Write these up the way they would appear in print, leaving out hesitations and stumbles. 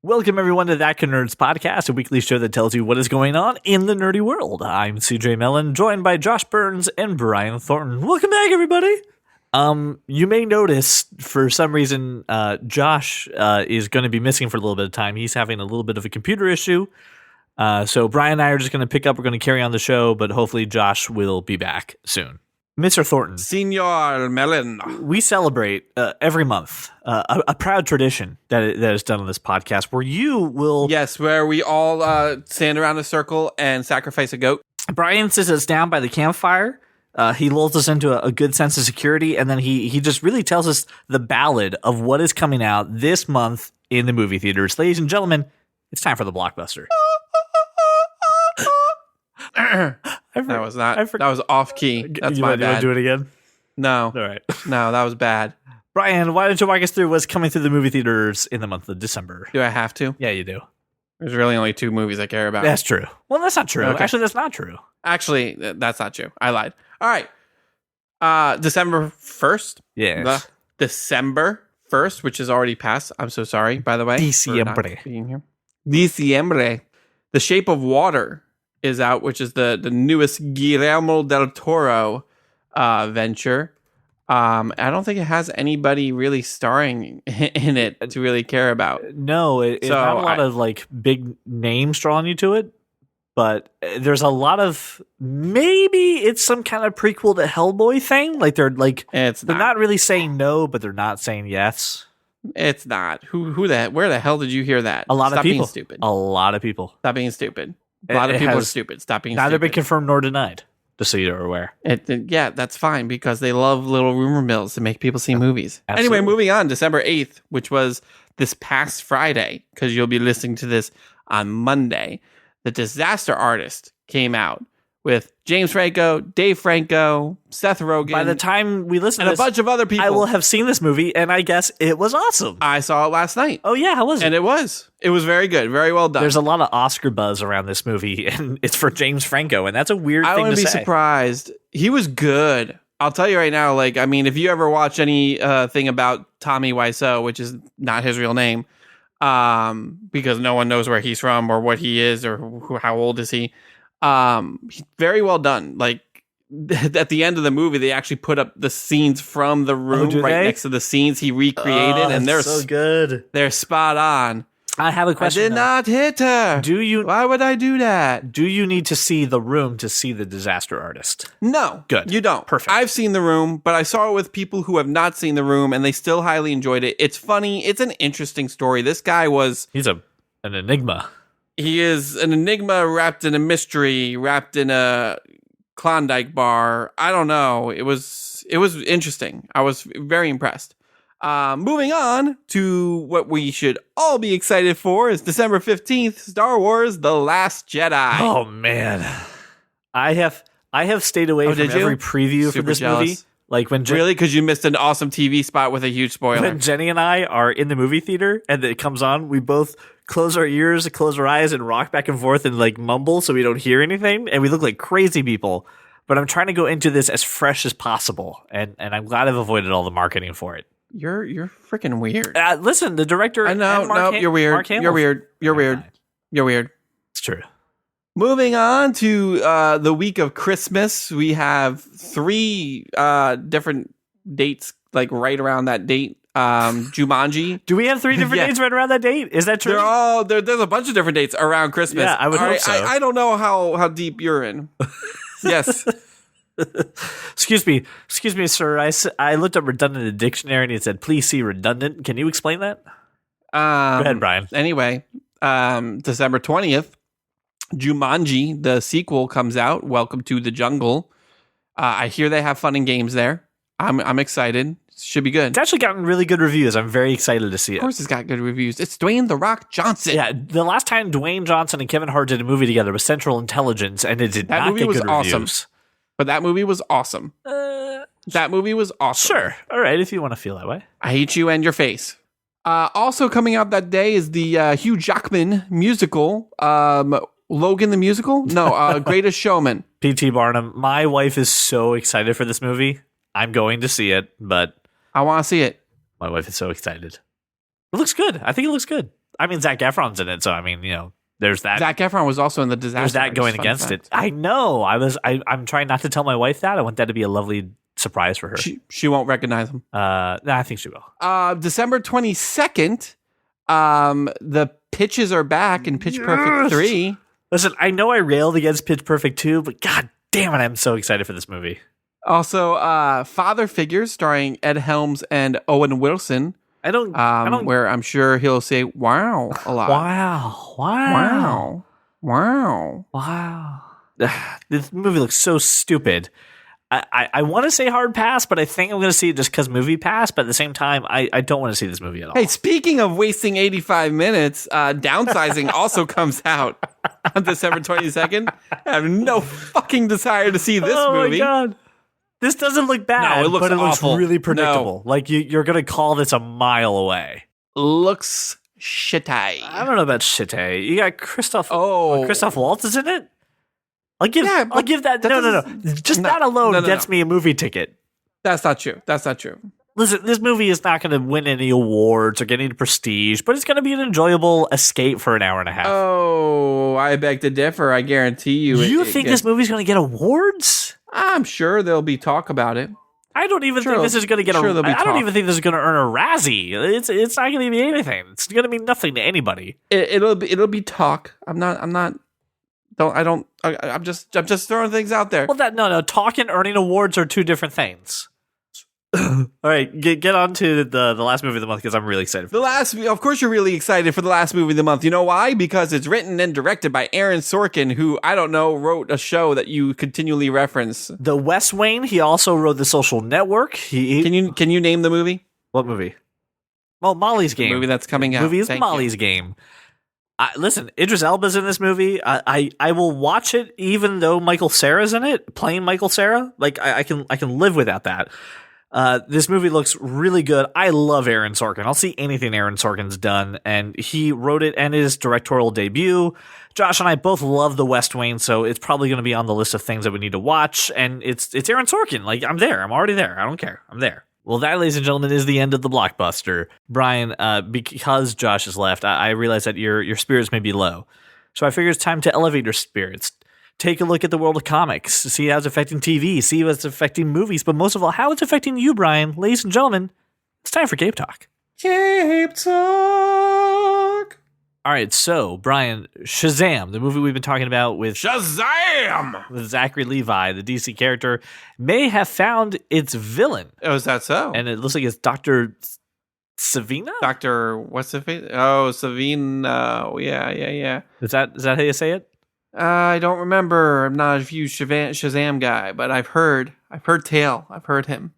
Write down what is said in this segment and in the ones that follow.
Welcome, everyone, to That Can Nerds podcast, a weekly show that tells you what is going on in the nerdy world. I'm CJ Mellon, joined by Josh Burns and Brian Thornton. Welcome back, everybody. You may notice, for some reason, Josh is going to be missing for a little bit of time. He's having a little bit of a computer issue. So Brian and I are just going to pick up. We're going to carry on the show, but hopefully Josh will be back soon. Mr. Thornton. Senor Mellon. We celebrate every month a proud tradition that is done on this podcast where you will... Yes, where we all stand around a circle and sacrifice a goat. Brian sits us down by the campfire. He lulls us into a good sense of security, and then he just really tells us the ballad of what is coming out this month in the movie theaters. Ladies and gentlemen, it's time for the Blockbuster. That was not. That was off key. That's my bad. You want to do it again? No. All right. No, that was bad. Brian, why don't you walk us through what's coming through the movie theaters in the month of December? Do I have to? Yeah, you do. There's really only 2 movies I care about. That's true. Well, that's not true. Okay. Actually, that's not true. Actually, that's not true. I lied. All right. December 1st. Yes. December 1st, which is already passed. I'm so sorry, by the way. Diciembre. Being here. Diciembre. The Shape of Water is out, which is the newest Guillermo del Toro venture. I don't think it has anybody really starring in it to really care about. No, it's not a lot of like big names drawing you to it, but there's a lot of, maybe it's some kind of prequel to Hellboy thing. Like they're not really saying no, but they're not saying yes. It's not. Where the hell did you hear that? A lot of people. Stop being stupid. A lot of people. Stop being stupid. A lot of people are stupid. Stop being neither stupid. been confirmed nor denied, just so you're aware. Yeah, that's fine because they love little rumor mills to make people see movies. Absolutely. Anyway, moving on, December 8th, which was this past Friday, because you'll be listening to this on Monday, The Disaster Artist came out with James Franco, Dave Franco, Seth Rogen. By the time we listen to this, a bunch of other people. I will have seen this movie, and I guess it was awesome. I saw it last night. Oh, yeah, how was it? And it was very good, very well done. There's a lot of Oscar buzz around this movie, and it's for James Franco, and that's a weird thing to say. I wouldn't be surprised. He was good. I'll tell you right now, if you ever watch any thing about Tommy Wiseau, which is not his real name, because no one knows where he's from or what he is or how old is he, very well done. Like at the end of the movie, they actually put up the scenes from the room next to the scenes he recreated, and they're so good. They're spot on. I have a question. I did not hit her. Why would I do that? Do you need to see The Room to see The Disaster Artist? No. Good. You don't. Perfect. I've seen The Room, but I saw it with people who have not seen The Room, and they still highly enjoyed it. It's funny. It's an interesting story. This guy he's an enigma. He is an enigma wrapped in a mystery, wrapped in a Klondike bar. I don't know. It was interesting. I was very impressed. Moving on to what we should all be excited for is December 15th, Star Wars: The Last Jedi. Oh man. I have stayed away from every preview for this movie. Like really? Because you missed an awesome TV spot with a huge spoiler. When Jenny and I are in the movie theater and it comes on, we both close our ears, close our eyes, and rock back and forth and like mumble so we don't hear anything, and we look like crazy people. But I'm trying to go into this as fresh as possible, and I'm glad I've avoided all the marketing for it. You're freaking weird. Listen, the director. I know. You're weird. You're weird. You're weird. You're weird. It's true. Moving on to the week of Christmas, we have 3 different dates, like right around that date. Jumanji. Do we have 3 different dates right around that date? Is that true? There's a bunch of different dates around Christmas. Yeah, I would hope so. I don't know how deep you're in. Yes. Excuse me, sir. I looked up redundant in the dictionary and it said, please see redundant. Can you explain that? Go ahead, Brian. Anyway, December 20th, Jumanji, the sequel, comes out. Welcome to the Jungle. I hear they have fun and games there. I'm excited. Should be good. It's actually gotten really good reviews. I'm very excited to see it. Of course it's got good reviews. It's Dwayne "The Rock" Johnson. Yeah, the last time Dwayne Johnson and Kevin Hart did a movie together was Central Intelligence, and it did not get good reviews. But that movie was awesome. That movie was awesome. Sure. All right, if you want to feel that way. I Hate You and Your Face. Also coming out that day is the Hugh Jackman musical, Logan the Musical? No, Greatest Showman. P.T. Barnum. My wife is so excited for this movie. I'm going to see it, but I want to see it. My wife is so excited. It looks good. I think it looks good. I mean, Zac Efron's in it, so I mean, there's that. Zac Efron was also in the Disaster. There's that Artist, going against it. I know. I'm trying not to tell my wife that. I want that to be a lovely surprise for her. She won't recognize him. No, I think she will. December 22nd. The pitches are back in Pitch Perfect 3. Listen, I know I railed against Pitch Perfect 2, but god damn it, I'm so excited for this movie. Also, Father Figures starring Ed Helms and Owen Wilson. I don't. Where I'm sure he'll say "wow" a lot. Wow. This movie looks so stupid. I want to say hard pass, but I think I'm going to see it just because movie pass. But at the same time, I don't want to see this movie at all. Hey, speaking of wasting 85 minutes, Downsizing also comes out on December 22nd. I have no fucking desire to see this movie. Oh my god. This doesn't look bad, No, it looks awful. Looks really predictable. No. Like you're going to call this a mile away. Looks shitty. I don't know about shitty. You got Christoph Waltz is in it? I'll give that. No. Just that alone gets me a movie ticket. That's not true. Listen, this movie is not going to win any awards or get any prestige, but it's going to be an enjoyable escape for an hour and a half. Oh, I beg to differ. I guarantee you. You think this movie's going to get awards? I'm sure there'll be talk about it. I don't even think this is going to get I don't even think this is going to earn a Razzie. It's not going to be anything. It's going to mean nothing to anybody. It'll be talk. I'm just throwing things out there. Well, talk and earning awards are two different things. All right, get on to the last movie of the month because I'm really excited. Of course, you're really excited for the last movie of the month. You know why? Because it's written and directed by Aaron Sorkin, who I don't know wrote a show that you continually reference. The West Wing. He also wrote The Social Network. Can you name the movie? What movie? Well, Molly's Game. The movie that's coming out. The movie is Molly's Game. Listen, Idris Elba's in this movie. I will watch it even though Michael Cera's in it, playing Michael Cera. Like I can live without that. This movie looks really good. I love Aaron Sorkin. I'll see anything Aaron Sorkin's done, and he wrote it and his directorial debut. Josh and I both love The West Wing, so it's probably going to be on the list of things that we need to watch. And it's Aaron Sorkin. Like I'm there. I'm already there. I don't care. I'm there. Well, that, ladies and gentlemen, is the end of the blockbuster. Brian, because Josh has left, I realize that your spirits may be low. So I figure it's time to elevate your spirits. Take a look at the world of comics, see how it's affecting TV, see how it's affecting movies, but most of all, how it's affecting you, Brian. Ladies and gentlemen, it's time for Cape Talk. Cape Talk! All right, so, Brian, Shazam, the movie we've been talking about with Shazam! With Zachary Levi, the DC character, may have found its villain. Oh, is that so? And it looks like it's Dr. Savina? What's the face? Oh, Savina. Yeah. Is that how you say it? I don't remember. I'm not a huge Shazam guy, but I've heard tale. I've heard him.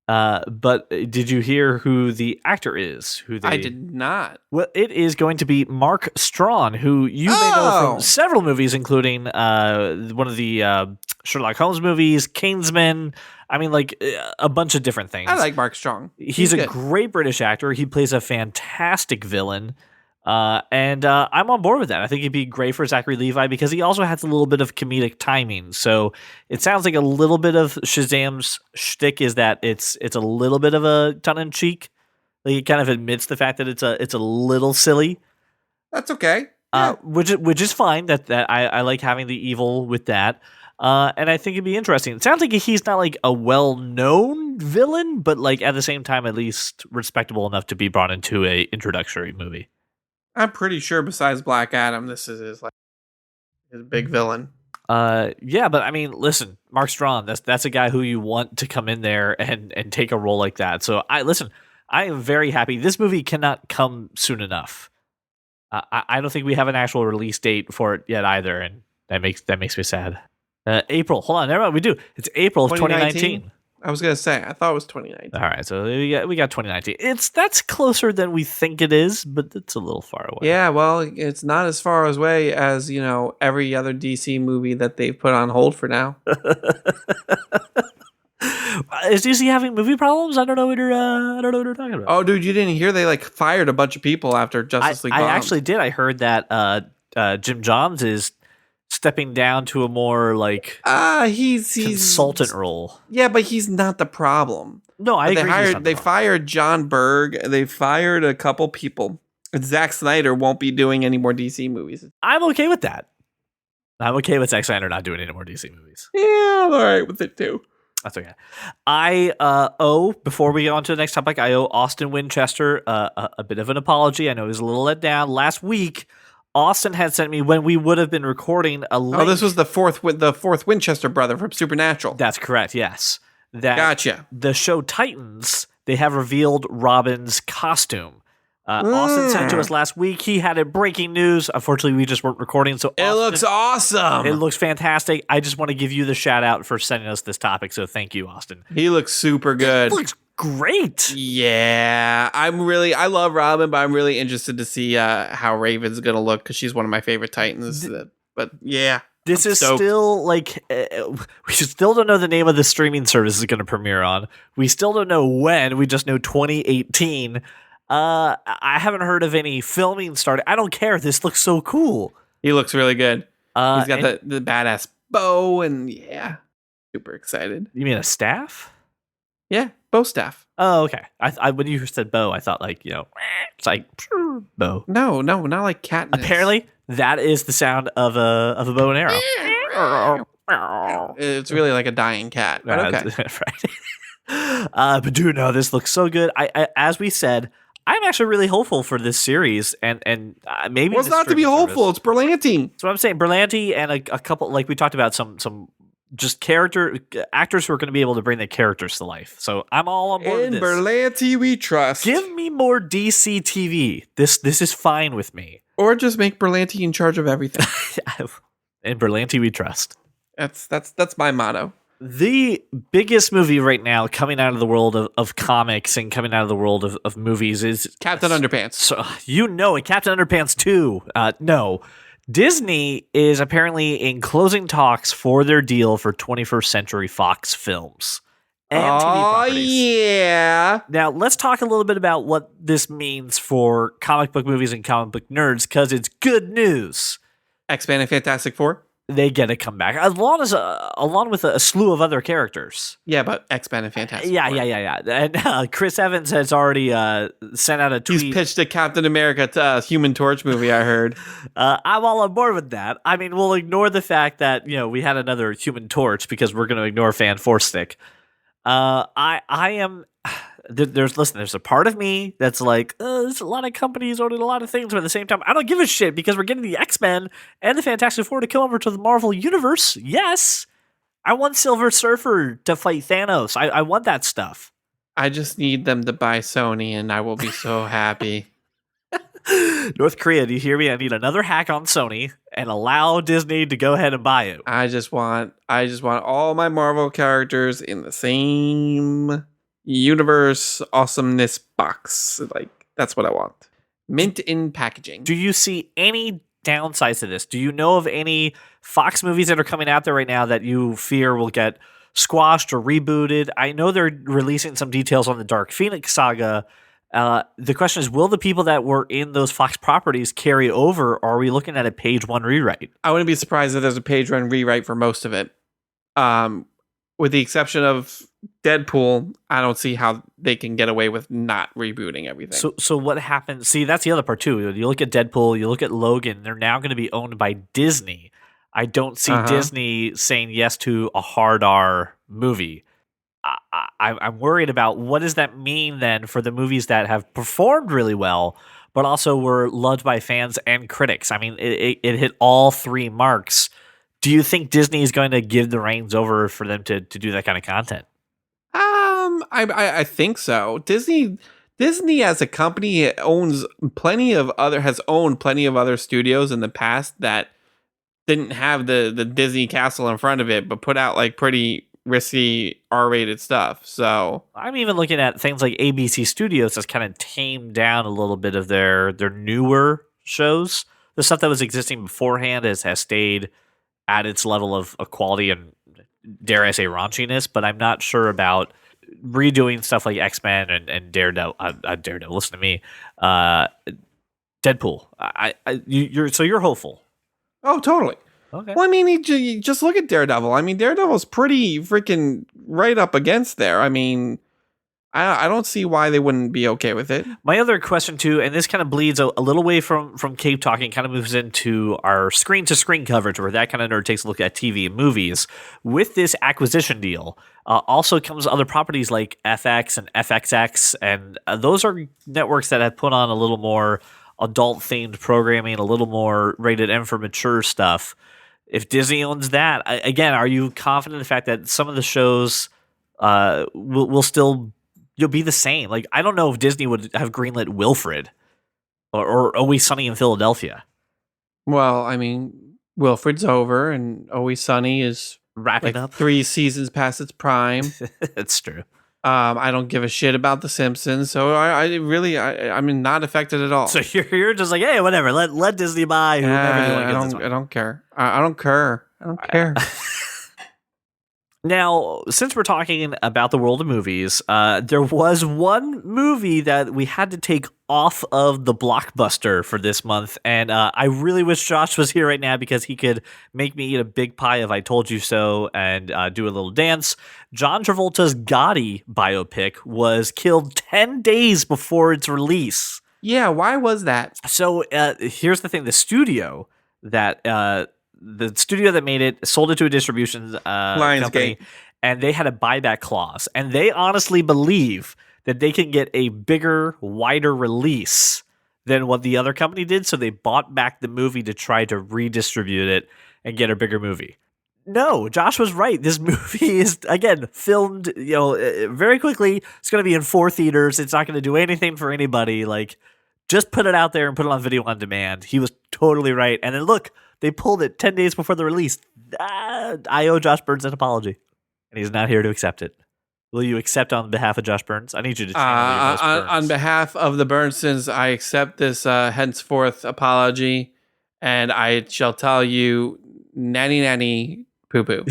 But did you hear who the actor is? I did not. Well, it is going to be Mark Strachan, who you may know from several movies, including one of the Sherlock Holmes movies, Kingsman. I mean, like a bunch of different things. I like Mark Strachan. He's a great British actor. He plays a fantastic villain. And I'm on board with that. I think he'd be great for Zachary Levi because he also has a little bit of comedic timing. So it sounds like a little bit of Shazam's shtick is that it's a little bit of a tongue-in-cheek. Like he kind of admits the fact that it's a little silly. That's okay. Yeah. Which is fine. That I like having the evil with that. And I think it'd be interesting. It sounds like he's not like a well-known villain, but like at the same time, at least respectable enough to be brought into a introductory movie. I'm pretty sure besides Black Adam, this is his big villain. Yeah, but I mean, listen, Mark Strachan, that's a guy who you want to come in there and take a role like that. So I am very happy. This movie cannot come soon enough. I don't think we have an actual release date for it yet either, and that makes me sad. April. Hold on, never mind. We do. It's April of 2019. I was gonna say, I thought it was 2019. All right, so we got 2019. That's closer than we think it is, but it's a little far away. Yeah, well, it's not as far away as every other DC movie that they've put on hold for now. Is DC having movie problems? I don't know what you're talking about. Oh, dude, you didn't hear they fired a bunch of people after Justice League. I actually did. I heard that Jim Johns is stepping down to a more he's consultant role. Yeah, but he's not the problem. No, I agree. They fired John Berg. They fired a couple people. Zack Snyder won't be doing any more DC movies. I'm okay with that. I'm okay with Zack Snyder not doing any more DC movies. Yeah, I'm all right with it too. That's okay. Before we get on to the next topic, I owe Austin Winchester a bit of an apology. I know he was a little let down. Last week, Austin had sent me, when we would have been recording, a link. Oh, this was the fourth Winchester brother from Supernatural. That's correct, yes. Gotcha. The show Titans, they have revealed Robin's costume. Austin sent it to us last week. He had it breaking news. Unfortunately, we just weren't recording. So it looks awesome. It looks fantastic. I just want to give you the shout out for sending us this topic. So thank you, Austin. He looks super good. It looks great. Yeah, I love Robin, but I'm really interested to see how Raven's gonna look because she's one of my favorite Titans. But yeah. This is still like we still don't know the name of the streaming service is going to premiere on. We still don't know when. We just know 2018. I haven't heard of any filming started. I don't care. This looks so cool. He looks really good. He's got the badass bow, and yeah, super excited. You mean a staff? Yeah, bow staff. Oh, okay. I when you said bow, I thought like it's like bow. No, not like Katniss. Apparently, that is the sound of a bow and arrow. It's really like a dying cat. But okay. Right. But dude, no, this looks so good. I as we said, I'm actually really hopeful for this series, and maybe it's not to be hopeful. It's Berlanti. That's what I'm saying. Berlanti and a couple, like we talked about, some just actors who are going to be able to bring the characters to life. So I'm all on board with this. In Berlanti we trust. Give me more DC TV. This is fine with me. Or just make Berlanti in charge of everything. In Berlanti we trust. That's my motto. The biggest movie right now coming out of the world of comics and coming out of the world of movies is Captain Underpants. So it, Captain Underpants 2. No. Disney is apparently in closing talks for their deal for 21st Century Fox films and TV properties. Yeah. Now, let's talk a little bit about what this means for comic book movies and comic book nerds, because it's good news. X-Men and Fantastic Four? They get to come back, along with a slew of other characters. Yeah, but X-Men and Fantastic Four. Yeah. And Chris Evans has already sent out a tweet. He's pitched a Captain America Human Torch movie, I heard. I'm all on board with that. I mean, we'll ignore the fact that we had another Human Torch because we're going to ignore Fan Four Stick. I am. There's a part of me that's like, there's a lot of companies owning a lot of things, but at the same time, I don't give a shit because we're getting the X-Men and the Fantastic Four to come over to the Marvel Universe. Yes, I want Silver Surfer to fight Thanos. I want that stuff. I just need them to buy Sony, and I will be so happy. North Korea, do you hear me? I need another hack on Sony and allow Disney to go ahead and buy it. I just want all my Marvel characters in the same universe awesomeness box. Like, that's what I want. Mint in packaging. Do you see any downsides to this? Do you know of any Fox movies that are coming out there right now that you fear will get squashed or rebooted? I know they're releasing some details on the Dark Phoenix saga. The question is, will the people that were in those Fox properties carry over, or are we looking at a page one rewrite? I wouldn't be surprised if there's a page one rewrite for most of it. With the exception of Deadpool, I don't see how they can get away with not rebooting everything. So what happens? See, that's the other part too. You look at Deadpool, you look at Logan, they're now going to be owned by Disney. I don't see Disney saying yes to a hard R movie. I'm worried about what does that mean then for the movies that have performed really well, but also were loved by fans and critics. I mean, it hit all three marks. Do you think Disney is going to give the reins over for them to do that kind of content? I think so. Disney as a company has owned plenty of other studios in the past that didn't have the Disney castle in front of it, but put out like pretty risky R-rated stuff. So I'm even looking at things like ABC Studios that's kind of tamed down a little bit of their newer shows. The stuff that was existing beforehand has stayed at its level of quality and, dare I say, raunchiness, but I'm not sure about redoing stuff like X-Men and Daredevil. Daredevil, listen to me. Deadpool. You're hopeful. Oh, totally. Okay. Well, I mean, you just look at Daredevil. I mean, Daredevil's pretty freaking right up against there. I mean, I don't see why they wouldn't be okay with it. My other question too, and this kind of bleeds a little away from cave talking, kind of moves into our screen to screen coverage, where that kind of nerd takes a look at TV and movies. With this acquisition deal, also comes other properties like FX and FXX, and those are networks that have put on a little more adult themed programming, a little more rated M for mature stuff. If Disney owns that, again, are you confident in the fact that some of the shows will still you'll be the same? Like, I don't know if Disney would have greenlit Wilfred or Always Sunny in Philadelphia. Well, I mean, Wilfred's over, and Always Sunny is Wrapping up 3 seasons past its prime. That's true. I don't give a shit about The Simpsons, so I'm not affected at all. So you're just like, hey, whatever. Let Disney buy whoever they want to get this I don't care. I don't care. I don't care. Now, since we're talking about the world of movies, there was one movie that we had to take off of the Blockbuster for this month, and I really wish Josh was here right now because he could make me eat a big pie of I Told You So and do a little dance. John Travolta's Gotti biopic was killed 10 days before its release. Yeah, why was that? So here's the thing. The studio that made it sold it to a distribution company, and they had a buyback clause, and they honestly believe that they can get a bigger, wider release than what the other company did, so they bought back the movie to try to redistribute it and get a bigger movie. No, Josh was right. This movie is, again, filmed very quickly. It's going to be in 4 theaters. It's not going to do anything for anybody. Like, just put it out there and put it on video on demand. He was totally right. And then look, they pulled it 10 days before the release. I owe Josh Burns an apology, and he's not here to accept it. Will you accept on behalf of Josh Burns? I need you to channel your on behalf of the Burnstons, I accept this henceforth apology, and I shall tell you, nanny poo poo.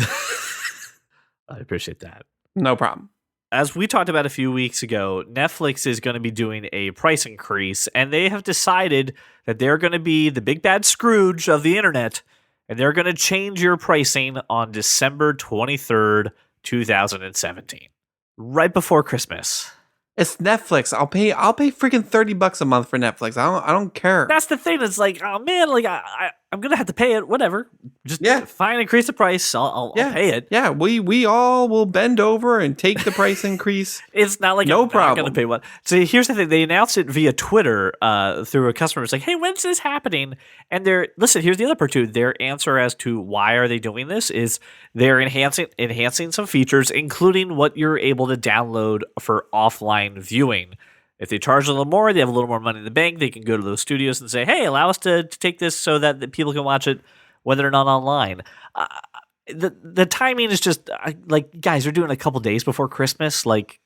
I appreciate that. No problem. As we talked about a few weeks ago, Netflix is going to be doing a price increase, and they have decided that they're going to be the big bad Scrooge of the internet, and they're going to change your pricing on December 23rd, 2017, right before Christmas. It's Netflix. I'll pay freaking $30 a month for Netflix. I don't care. That's the thing. It's like, oh man, like I'm gonna have to pay it. Whatever. Just fine, increase the price. I'll pay it. Yeah, we all will bend over and take the price increase. It's not like no I'm problem. Not gonna pay one. So here's the thing. They announced it via Twitter through a customer. It's like, hey, when's this happening? And listen. Here's the other part too. Their answer as to why are they doing this is they're enhancing some features, including what you're able to download for offline viewing. If they charge a little more, they have a little more money in the bank, they can go to those studios and say, hey, allow us to take this so that the people can watch it when they're not online. The timing is just like, guys, we're doing a couple days before Christmas. Like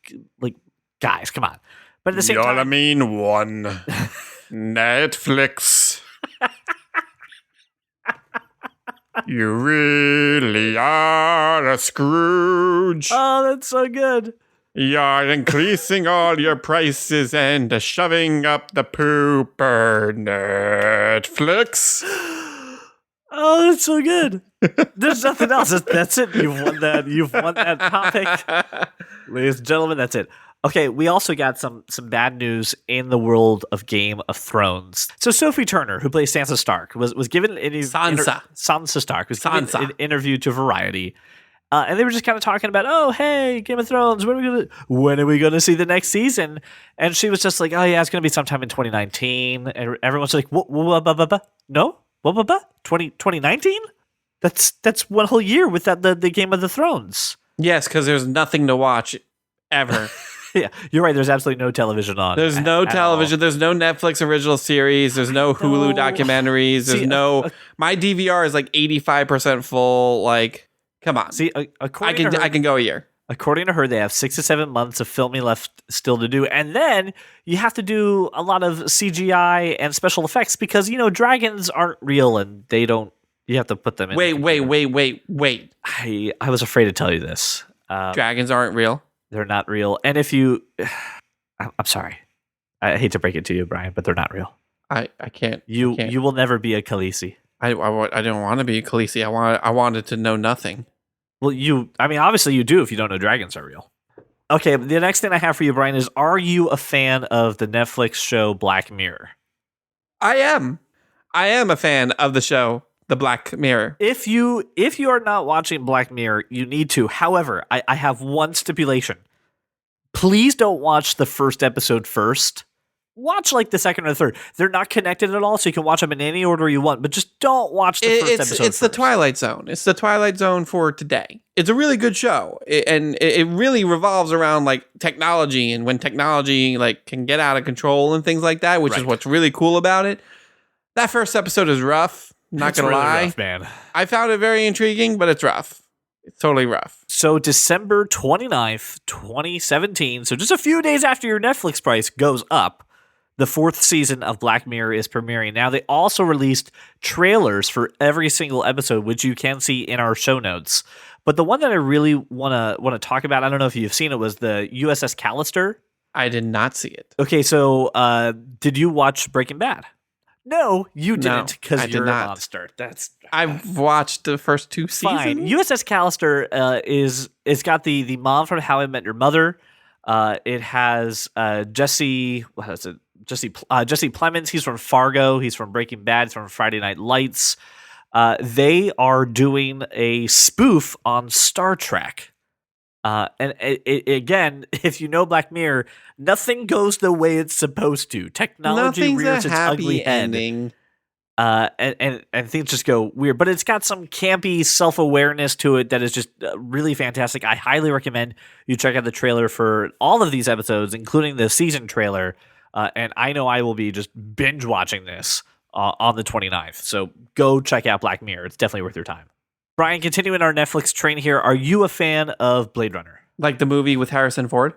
guys, come on. But at the same time, I mean one Netflix. You really are a Scrooge. Oh, that's so good. You're increasing all your prices and shoving up the pooper, Netflix. Oh, that's so good. There's nothing else. That's it. You've won that. You've won that topic, ladies and gentlemen. That's it. Okay, we also got some bad news in the world of Game of Thrones. So Sophie Turner, who plays Sansa Stark, was given Sansa Stark was given an interview to Variety. And they were just kind of talking about, oh, hey, Game of Thrones, when are we gonna see the next season? And she was just like, oh yeah, it's gonna be sometime in 2019. And everyone's like, what? No, 2019? That's one whole year with the Game of the Thrones. Yes, because there's nothing to watch ever. Yeah, you're right. There's absolutely no television on. There's no television. There's no Netflix original series. There's no Hulu documentaries. There's my DVR is like 85% full. Like, come on. See, I can go a year. According to her, they have 6 to 7 months of filming left still to do, and then you have to do a lot of CGI and special effects because dragons aren't real and they don't. You have to put them in. Wait. I was afraid to tell you this. Dragons aren't real. They're not real. And if you... I'm sorry. I hate to break it to you, Brian, but they're not real. I can't. You will never be a Khaleesi. I don't want to be a Khaleesi. I wanted to know nothing. Well, obviously you do if you don't know dragons are real. Okay, the next thing I have for you, Brian, is are you a fan of the Netflix show Black Mirror? I am. I am a fan of the show, The Black Mirror. If you are not watching Black Mirror, you need to. However, I have one stipulation. Please don't watch the first episode first. Watch like the second or the third. They're not connected at all, so you can watch them in any order you want, but just don't watch the first episode It's the Twilight Zone. It's the Twilight Zone for today. It's a really good show, and it really revolves around like technology and when technology like can get out of control and things like that, which is what's really cool about it. That first episode is rough. Not gonna lie, rough, man. I found it very intriguing, but it's rough. It's totally rough. So December 29th, 2017, so just a few days after your Netflix price goes up, the 4th season of Black Mirror is premiering. Now, they also released trailers for every single episode, which you can see in our show notes. But the one that I really want to talk about, I don't know if you've seen it, was the USS Callister. I did not see it. Okay, so did you watch Breaking Bad? No, you didn't, because you're a monster. I've watched the first 2 seasons. Fine. USS Callister is got the mom from How I Met Your Mother. It has Jesse. What is it? Jesse Plemons. He's from Fargo. He's from Breaking Bad. He's from Friday Night Lights. They are doing a spoof on Star Trek. And again, if you know Black Mirror, nothing goes the way it's supposed to. Technology rears its ugly ending. And things just go weird. But it's got some campy self-awareness to it that is just really fantastic. I highly recommend you check out the trailer for all of these episodes, including the season trailer. And I know I will be just binge watching this on the 29th. So go check out Black Mirror. It's definitely worth your time. Brian, continuing our Netflix train here, are you a fan of Blade Runner? Like the movie with Harrison Ford?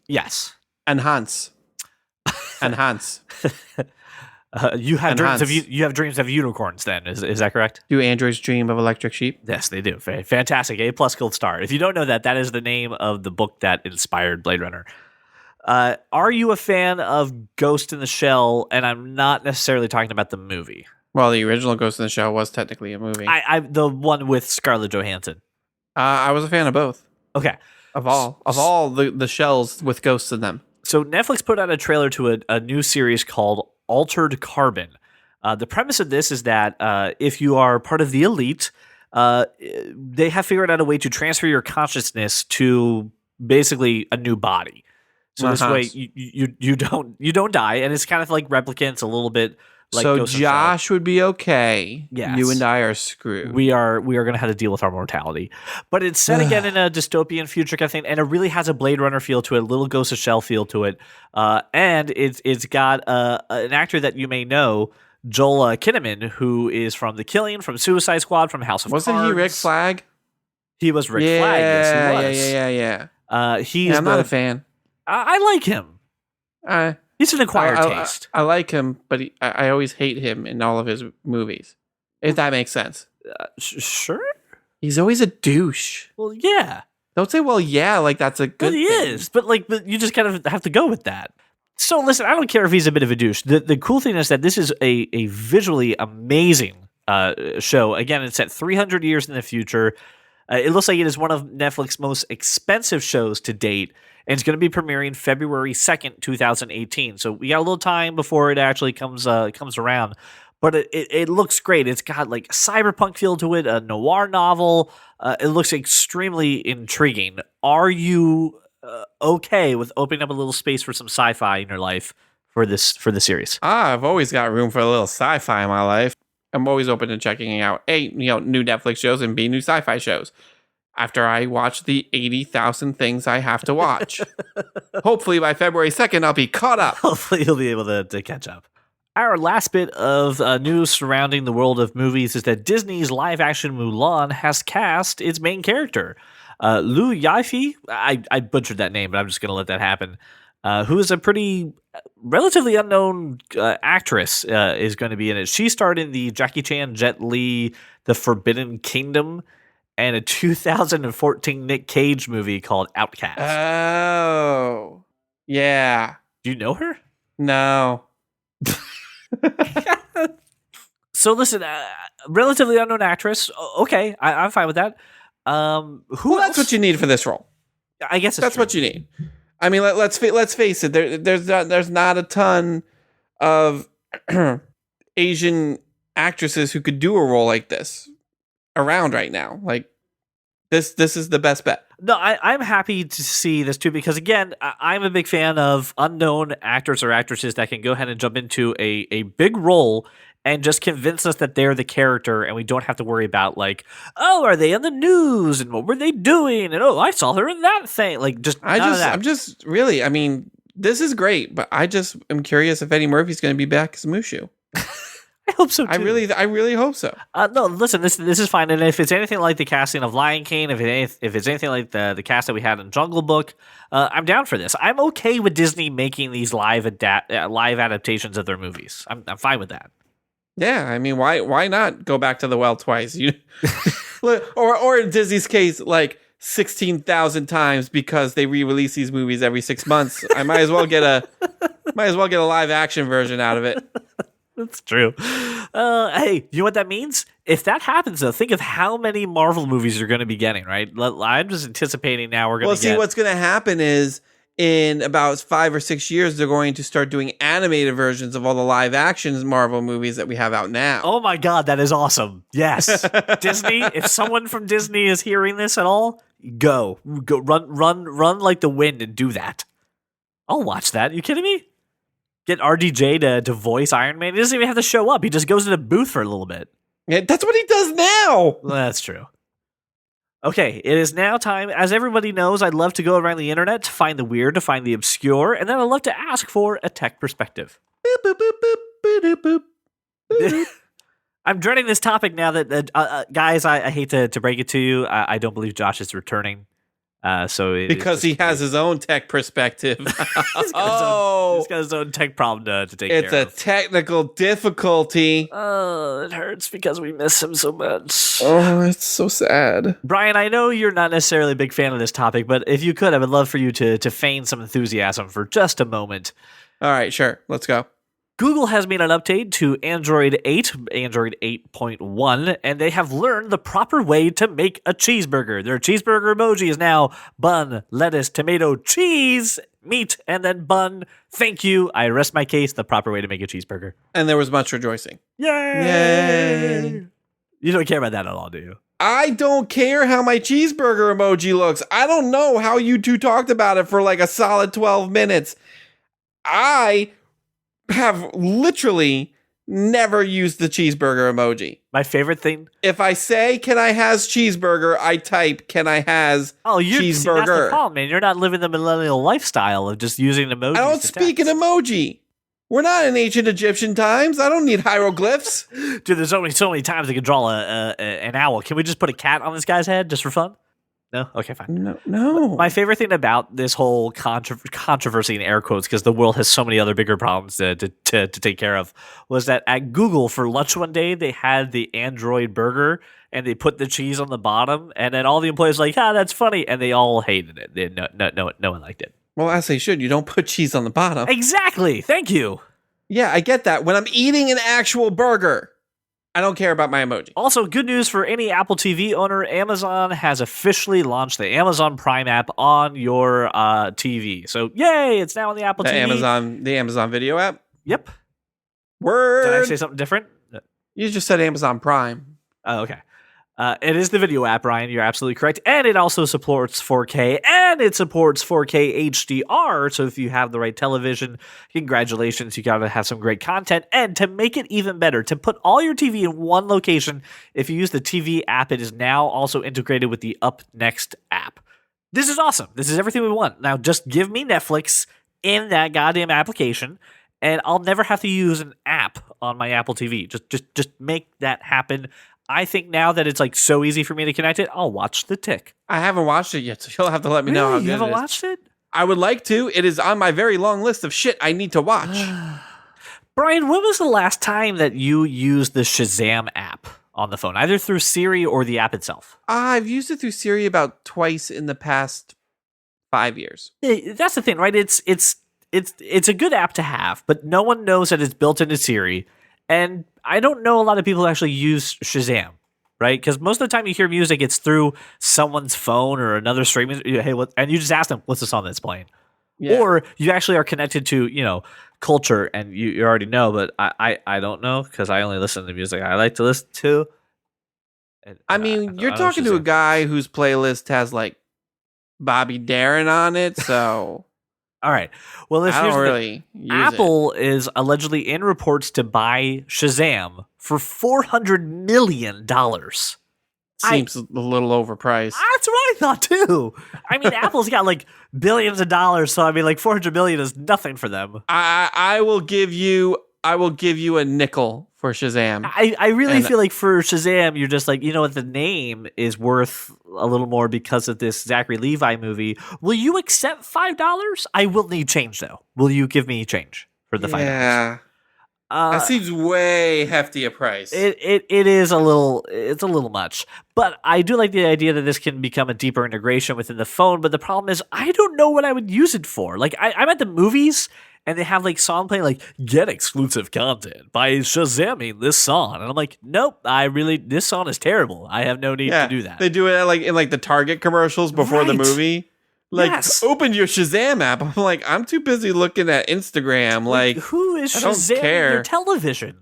Yes. And Hans. And Hans. You have dreams of unicorns then, is that correct? Do androids dream of electric sheep? Yes, they do. Fantastic. A+ gold star. If you don't know that is the name of the book that inspired Blade Runner. Are you a fan of Ghost in the Shell? And I'm not necessarily talking about the movie. Well, the original Ghost in the Shell was technically a movie. The one with Scarlett Johansson. I was a fan of both. Okay. Of all the shells with ghosts in them. So Netflix put out a trailer to a new series called Altered Carbon. The premise of this is that if you are part of the elite, they have figured out a way to transfer your consciousness to basically a new body. So this way you don't die, and it's kind of like Replicants a little bit. Like so Josh would be okay. Yes. You and I are screwed. We are going to have to deal with our mortality. But it's set again in a dystopian future kind of thing, and it really has a Blade Runner feel to it, a little Ghost of Shell feel to it. And it's got an actor that you may know, Joel Kinnaman, who is from The Killing, from Suicide Squad, from House of Cards. Wasn't he Rick Flag? He was Rick Flag, yes, he was. Yeah. I'm not a fan. I like him. He's an acquired taste. I like him, but I always hate him in all of his movies. If that makes sense. Sure. He's always a douche. Well, yeah. Don't say, well, yeah, like that's a good thing. He is, but you just kind of have to go with that. So listen, I don't care if he's a bit of a douche. The cool thing is that this is a visually amazing show. Again, it's set 300 years in the future. It looks like it is one of Netflix's most expensive shows to date. And it's going to be premiering February 2nd, 2018. So we got a little time before it actually comes around. But it looks great. It's got like a cyberpunk feel to it, a noir novel. It looks extremely intriguing. Are you okay with opening up a little space for some sci-fi in your life for the series? I've always got room for a little sci-fi in my life. I'm always open to checking out new Netflix shows and B, new sci-fi shows. After I watch the 80,000 things I have to watch. Hopefully by February 2nd, I'll be caught up. Hopefully you'll be able to catch up. Our last bit of news surrounding the world of movies is that Disney's live-action Mulan has cast its main character. Liu Yifei, I butchered that name, but I'm just going to let that happen, who is a pretty relatively unknown actress, is going to be in it. She starred in the Jackie Chan, Jet Li, The Forbidden Kingdom, and a 2014 Nick Cage movie called Outcast. Oh, yeah. Do you know her? No. So listen, relatively unknown actress. Okay, I'm fine with that. That's what you need for this role. I guess that's true. what you need. I mean, let's face it. There's not a ton of Asian actresses who could do a role like this around right now. Like this is the best bet. No, I'm happy to see this too because again, I'm a big fan of unknown actors or actresses that can go ahead and jump into a big role and just convince us that they're the character and we don't have to worry about like, oh, are they in the news and what were they doing? And oh, I saw her in that thing. Like I'm just really, I mean, this is great, but I just am curious if Eddie Murphy's going to be back as Mushu. I hope so too. I really hope so. No, listen, this is fine. And if it's anything like the casting of Lion King, if it's anything like the cast that we had in Jungle Book, I'm down for this. I'm okay with Disney making these live adaptations of their movies. I'm fine with that. Yeah, I mean, why not go back to the well twice? Or in Disney's case, like 16,000 times because they re-release these movies every 6 months. I might as well get a live action version out of it. That's true. Hey, you know what that means? If that happens, though, think of how many Marvel movies you're going to be getting, right? I'm just anticipating now we're going to what's going to happen is in about 5 or 6 years, they're going to start doing animated versions of all the live action Marvel movies that we have out now. Oh my God, that is awesome. Yes. Disney, if someone from Disney is hearing this at all, go run like the wind and do that. I'll watch that. Are you kidding me? Get RDJ to voice Iron Man. He doesn't even have to show up. He just goes in a booth for a little bit. Yeah, that's what he does now. Well, that's true. Okay, it is now time. As everybody knows, I love to go around the internet to find the weird, to find the obscure, and then I love to ask for a tech perspective. Boop, boop, boop, boop, boop, boop, boop. I'm dreading this topic now that, guys, I hate to break it to you. I don't believe Josh is returning. Because he has his own tech perspective. He's got his own tech problem to take care of. It's a technical difficulty. Oh, it hurts because we miss him so much. Oh, it's so sad. Brian, I know you're not necessarily a big fan of this topic, but if you could, I would love for you to feign some enthusiasm for just a moment. All right, sure. Let's go. Google has made an update to Android 8, Android 8.1, and they have learned the proper way to make a cheeseburger. Their cheeseburger emoji is now bun, lettuce, tomato, cheese, meat, and then bun. Thank you. I rest my case. The proper way to make a cheeseburger. And there was much rejoicing. Yay! You don't care about that at all, do you? I don't care how my cheeseburger emoji looks. I don't know how you two talked about it for like a solid 12 minutes. I have literally never used the cheeseburger emoji. My favorite thing. If I say, can I has cheeseburger, I type, can I has cheeseburger. See, that's the problem, man. You're not living the millennial lifestyle of just using emojis. I don't speak an emoji. We're not in ancient Egyptian times. I don't need hieroglyphs. Dude, there's only so many times I can draw an owl. Can we just put a cat on this guy's head just for fun? No? Okay, fine. No. My favorite thing about this whole controversy in air quotes, because the world has so many other bigger problems to take care of, was that at Google for lunch one day, they had the Android burger and they put the cheese on the bottom. And then all the employees were like, that's funny. And they all hated it. No one liked it. Well, as they should. You don't put cheese on the bottom. Exactly. Thank you. Yeah, I get that. When I'm eating an actual burger, I don't care about my emoji. Also, good news for any Apple TV owner, Amazon has officially launched the Amazon Prime app on your TV. So, yay, it's now on the Apple TV. The Amazon Video app? Yep. Word. Did I say something different? You just said Amazon Prime. Oh, okay. It is the video app, Ryan. You're absolutely correct. And it also supports 4K, and it supports 4K HDR. So if you have the right television, congratulations. You got to have some great content. And to make it even better, to put all your TV in one location, if you use the TV app, it is now also integrated with the Up Next app. This is awesome. This is everything we want. Now just give me Netflix in that goddamn application, and I'll never have to use an app on my Apple TV. Just make that happen. I think now that it's like so easy for me to connect it, I'll watch The Tick. I haven't watched it yet, so you'll have to let me know how good it is. You haven't watched it? I would like to. It is on my very long list of shit I need to watch. Brian, when was the last time that you used the Shazam app on the phone, either through Siri or the app itself? I've used it through Siri about twice in the past 5 years. That's the thing, right? It's a good app to have, but no one knows that it's built into Siri. And I don't know a lot of people who actually use Shazam. right? Because most of the time you hear music, it's through someone's phone or another streaming. Hey, what? And you just ask them, what's the song that's playing? Yeah. Or you actually are connected to, culture, and you already know, but I don't know because I only listen to music I like to listen to. I mean, you're talking to a guy whose playlist has like Bobby Darin on it, so all right. Well, I don't really use Apple is allegedly in reports to buy Shazam for $400 million. Seems a little overpriced. That's what I thought too. I mean, Apple's got like billions of dollars, so I mean, like 400 million is nothing for them. I will give you a nickel for Shazam. I really feel like for Shazam, you're just like, you know what, the name is worth a little more because of this Zachary Levi movie. Will you accept $5? I will need change though. Will you give me change for the $5? Yeah. That seems way hefty a price. It is a little much, but I do like the idea that this can become a deeper integration within the phone. But the problem is, I don't know what I would use it for. Like I'm at the movies and they have like song playing, like get exclusive content by Shazamming this song, and I'm like, nope, this song is terrible. I have no need to do that. They do it in the Target commercials before the movie. Like, open your Shazam app. I'm like, I'm too busy looking at Instagram. Like, who is Shazam in your television?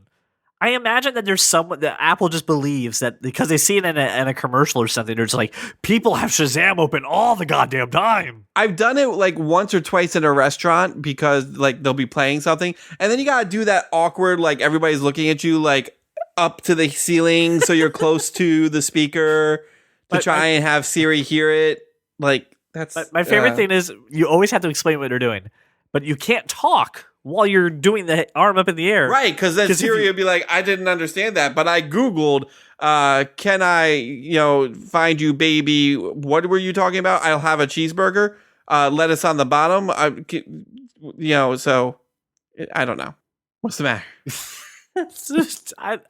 I imagine that there's someone that Apple just believes that because they see it in a commercial or something, they're just like, people have Shazam open all the goddamn time. I've done it like once or twice in a restaurant because like they'll be playing something. And then you got to do that awkward, like everybody's looking at you like up to the ceiling. So you're close to the speaker to try and have Siri hear it. Like, that's my favorite thing is you always have to explain what they're doing, but you can't talk while you're doing the arm up in the air. Right, because then Siri would be like, I didn't understand that, but I Googled, can I, find you, baby, what were you talking about? I'll have a cheeseburger, lettuce on the bottom, so I don't know. What's the matter? It's just, I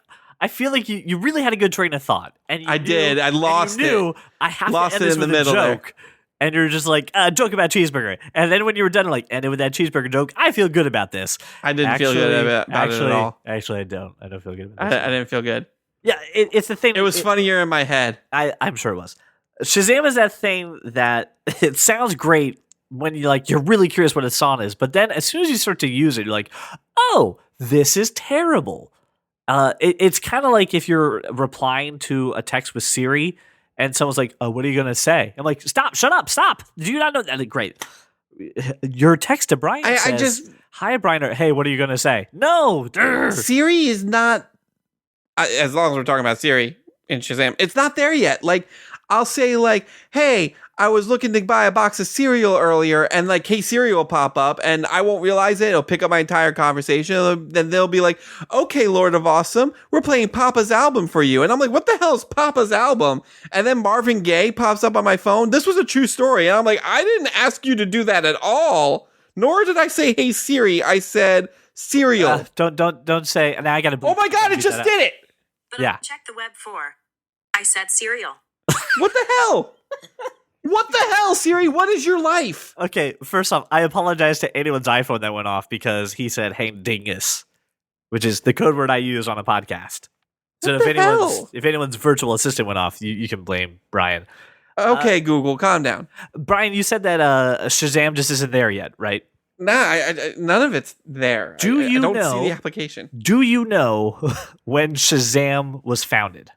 feel like you really had a good train of thought. And I did. I lost it. I have to end this with a joke. And you're just like, joke about cheeseburger. And then when you were done, like, ended with that cheeseburger joke, I feel good about this. I didn't feel good about it at all. Actually, I don't. I don't feel good about this. I didn't feel good. Yeah, it's the thing. It was funnier in my head. I'm sure it was. Shazam is that thing that it sounds great when you're really curious what a song is. But then as soon as you start to use it, you're like, oh, this is terrible. It's kind of like if you're replying to a text with Siri and someone's like, oh, what are you going to say? I'm like, stop, shut up, stop. Do you not know that? Like, great. Your text to Brian says, hi, Brian. Or, hey, what are you going to say? No. Siri is not, as long as we're talking about Siri in Shazam, it's not there yet. Like, I'll say like, hey, I was looking to buy a box of cereal earlier, and like, hey, Siri will pop up, and I won't realize it. It'll pick up my entire conversation. Then they'll be like, okay, Lord of Awesome, we're playing Papa's album for you. And I'm like, what the hell is Papa's album? And then Marvin Gaye pops up on my phone. This was a true story. And I'm like, I didn't ask you to do that at all. Nor did I say, hey, Siri. I said cereal. Don't say, now I got to. Oh my God, it just did it. But yeah. Check the web for. I said cereal. What the hell? What the hell, Siri? What is your life? Okay, first off, I apologize to anyone's iPhone that went off because he said, hey, dingus, which is the code word I use on a podcast. So if anyone's virtual assistant went off, you can blame Brian. Okay, Google, calm down. Brian, you said that Shazam just isn't there yet, right? Nah, none of it's there. I don't see the application. Do you know when Shazam was founded?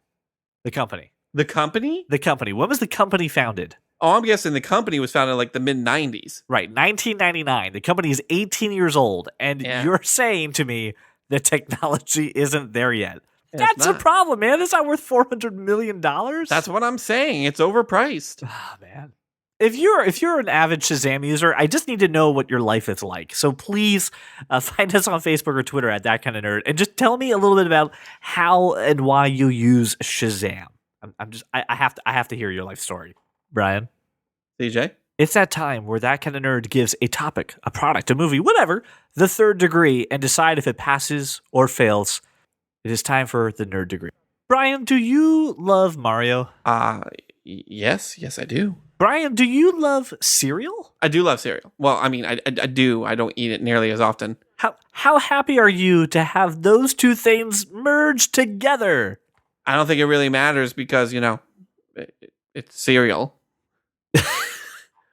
The company. The company? The company. When was the company founded? Oh, I'm guessing the company was founded in like the mid-90s. Right, 1999. The company is 18 years old, and you're saying to me the technology isn't there yet. That's a problem, man. It's not worth $400 million. That's what I'm saying. It's overpriced. Oh, man. If you're an avid Shazam user, I just need to know what your life is like. So please find us on Facebook or Twitter at That Kind of Nerd, and just tell me a little bit about how and why you use Shazam. I have to hear your life story, Brian. CJ? It's that time where That Kind of Nerd gives a topic, a product, a movie, whatever, the third degree, and decide if it passes or fails. It is time for the nerd degree. Brian, do you love Mario? Yes, I do. Brian, do you love cereal? I do love cereal. Well, I mean, I do. I don't eat it nearly as often. How happy are you to have those two things merged together? I don't think it really matters because, it's cereal.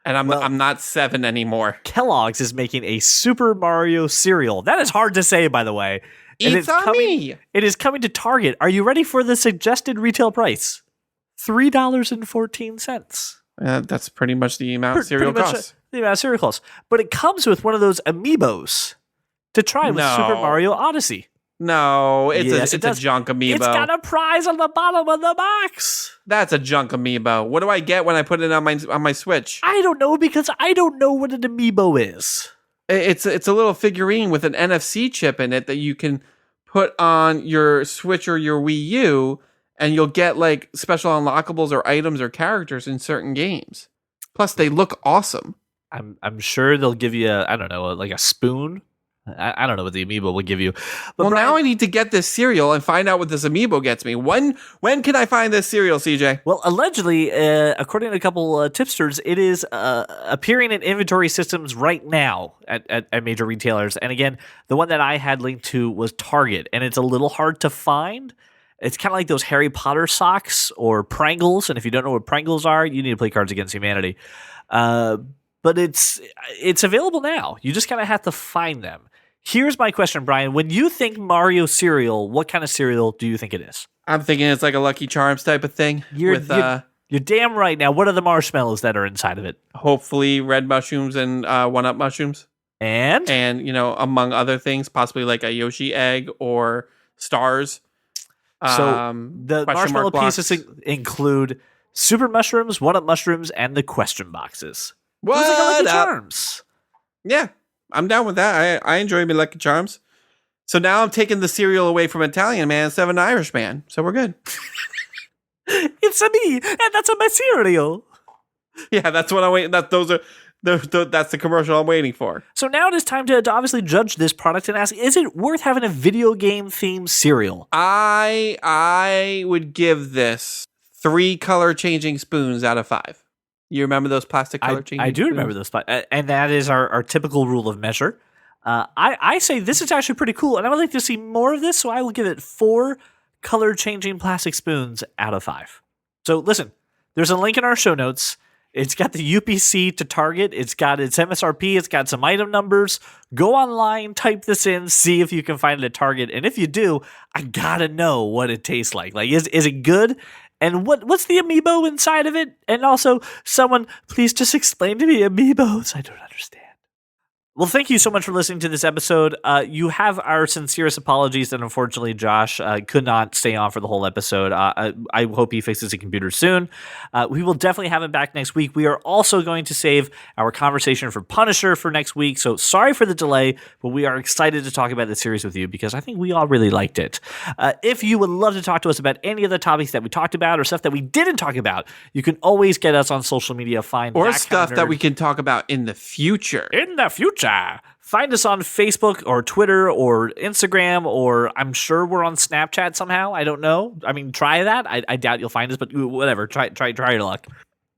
And I'm not 7 anymore. Kellogg's is making a Super Mario cereal. That is hard to say, by the way. And It's on me. It is coming to Target. Are you ready for the suggested retail price? $3.14. That's pretty much the amount cereal costs. The amount of cereal costs. But it comes with one of those amiibos to try with Super Mario Odyssey. No, it's a junk amiibo. It's got a prize on the bottom of the box. That's a junk amiibo. What do I get when I put it on my Switch? I don't know because I don't know what an amiibo is. It's a little figurine with an NFC chip in it that you can put on your Switch or your Wii U, and you'll get like special unlockables or items or characters in certain games. Plus, they look awesome. I'm sure they'll give you like a spoon. I don't know what the amiibo will give you. But Brian, now I need to get this cereal and find out what this amiibo gets me. When can I find this cereal, CJ? Well, allegedly, according to a couple tipsters, it is appearing in inventory systems right now at major retailers. And again, the one that I had linked to was Target, and it's a little hard to find. It's kind of like those Harry Potter socks or Pringles, and if you don't know what Pringles are, you need to play Cards Against Humanity. But it's available now. You just kind of have to find them. Here's my question, Brian. When you think Mario cereal, what kind of cereal do you think it is? I'm thinking it's like a Lucky Charms type of thing. You're damn right. Now, what are the marshmallows that are inside of it? Hopefully red mushrooms and 1-Up mushrooms. And, among other things, possibly like a Yoshi egg or stars. So the marshmallow pieces include super mushrooms, 1-Up mushrooms, and the question boxes. What? Those are Lucky Charms. Yeah, I'm down with that. I enjoy my Lucky Charms. So now I'm taking the cereal away from Italian man instead of an Irish man. So we're good. It's a me, and that's my cereal. Yeah, that's what I'm waiting. That's the commercial I'm waiting for. So now it is time to obviously judge this product and ask: is it worth having a video game themed cereal? I would give this 3 color changing spoons out of 5. You remember those plastic color changing? I do remember those, and that is our typical rule of measure. I say this is actually pretty cool, and I would like to see more of this, so I will give it 4 color-changing plastic spoons out of 5. So listen, there's a link in our show notes. It's got the UPC to Target. It's got its MSRP. It's got some item numbers. Go online, type this in, see if you can find it at Target. And if you do, I gotta know what it tastes like. Like, is it good? And what's the amiibo inside of it? And also, someone, please just explain to me amiibos. I don't understand. Well, thank you so much for listening to this episode. You have our sincerest apologies that unfortunately Josh could not stay on for the whole episode. I hope he fixes his computer soon. We will definitely have him back next week. We are also going to save our conversation for Punisher for next week. So sorry for the delay, but we are excited to talk about the series with you because I think we all really liked it. If you would love to talk to us about any of the topics that we talked about or stuff that we didn't talk about, you can always get us on social media. Or stuff that we can talk about in the future. In the future. Find us on Facebook or Twitter or Instagram, or I'm sure we're on Snapchat somehow. I don't know. I mean, try that. I doubt you'll find us, but whatever. Try your luck.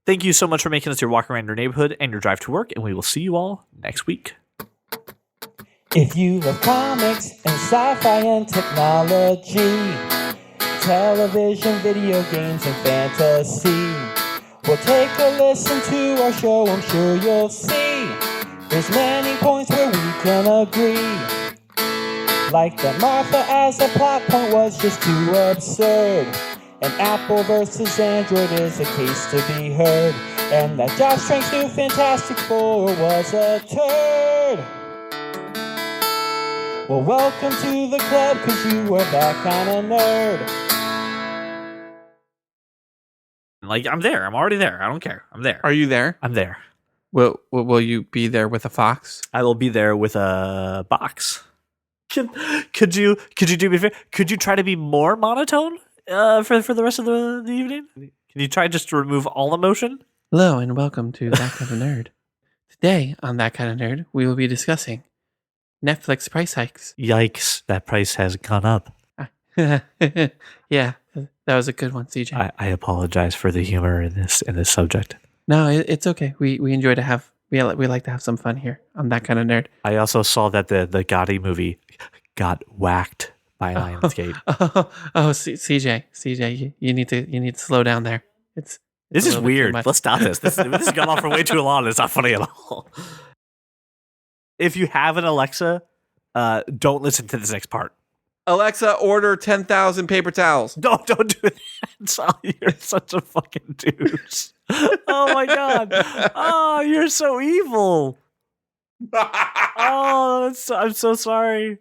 Thank you so much for making us your walk around your neighborhood and your drive to work, and we will see you all next week. If you love comics and sci-fi and technology, television, video games, and fantasy, well, take a listen to our show. I'm sure you'll see there's many points where we can agree. Like that Martha as a plot point was just too absurd, and Apple versus Android is a case to be heard, and that Josh Trank's new Fantastic Four was a turd. Well, welcome to the club, cause you are that kind of nerd. Like, I'm there. I'm already there. I don't care. I'm there. Are you there? I'm there. Will you be there with a fox? I will be there with a box. Could you do me a favor? Could you try to be more monotone for the rest of the evening? Can you try just to remove all emotion? Hello and welcome to That Kind of Nerd. Today on That Kind of Nerd, we will be discussing Netflix price hikes. Yikes! That price has gone up. Yeah, that was a good one, CJ. I apologize for the humor in this subject. No, it's okay. We enjoy to have we like to have some fun here on That Kind of Nerd. I also saw that the Gotti movie got whacked by Lionsgate. CJ, you need to slow down there. It's This a is little bit too weird. much. Let's stop this. This has gone on for way too long. It's not funny at all. If you have an Alexa, don't listen to this next part. Alexa, order 10,000 paper towels. No, don't do that. Oh, you're such a fucking douche. Oh my god. Oh, you're so evil. Oh, I'm so sorry.